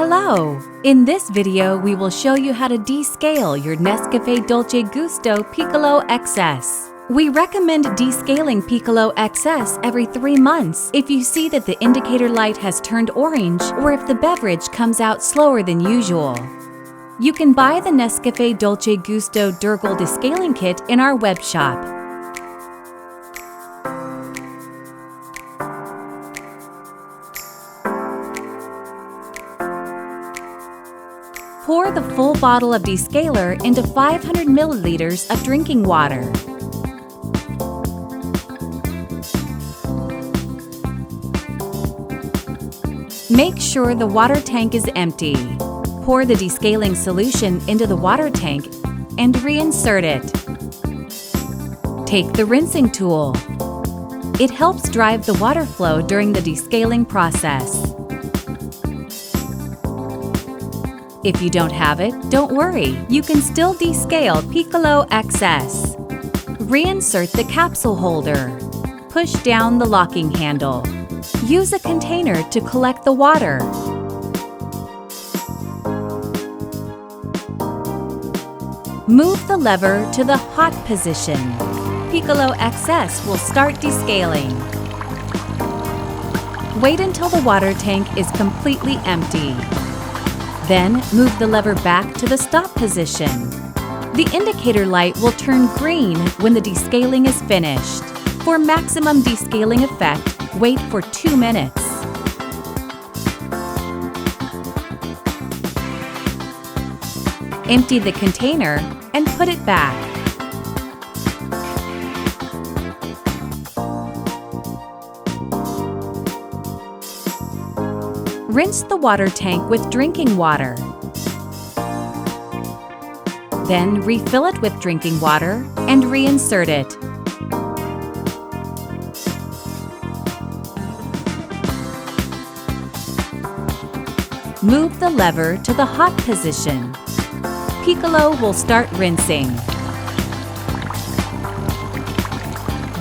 Hello! In this video, we will show you how to descale your NESCAFÉ Dolce Gusto Piccolo XS. We recommend descaling Piccolo XS every 3 months if you see that the indicator light has turned orange or if the beverage comes out slower than usual. You can buy the NESCAFÉ Dolce Gusto Durgal Descaling Kit in our web shop. Pour the full bottle of descaler into 500 milliliters of drinking water. Make sure the water tank is empty. Pour the descaling solution into the water tank and reinsert it. Take the rinsing tool. It helps drive the water flow during the descaling process. If you don't have it, don't worry, you can still descale Piccolo XS. Reinsert the capsule holder. Push down the locking handle. Use a container to collect the water. Move the lever to the hot position. Piccolo XS will start descaling. Wait until the water tank is completely empty. Then, move the lever back to the stop position. The indicator light will turn green when the descaling is finished. For maximum descaling effect, wait for 2 minutes. Empty the container and put it back. Rinse the water tank with drinking water. Then refill it with drinking water and reinsert it. Move the lever to the hot position. Piccolo will start rinsing.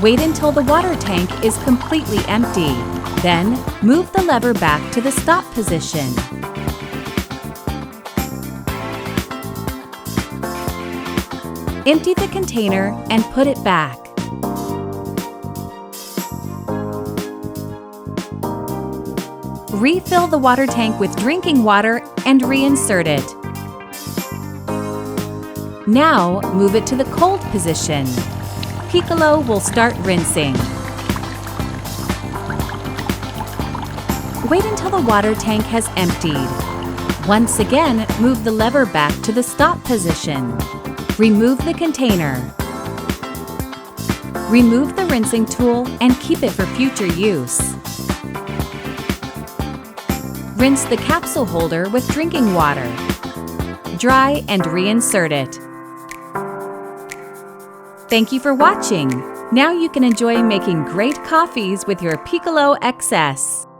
Wait until the water tank is completely empty. Then, move the lever back to the stop position. Empty the container and put it back. Refill the water tank with drinking water and reinsert it. Now, move it to the cold position. Piccolo will start rinsing. Wait until the water tank has emptied. Once again, move the lever back to the stop position. Remove the container. Remove the rinsing tool and keep it for future use. Rinse the capsule holder with drinking water. Dry and reinsert it. Thank you for watching. Now you can enjoy making great coffees with your Piccolo XS.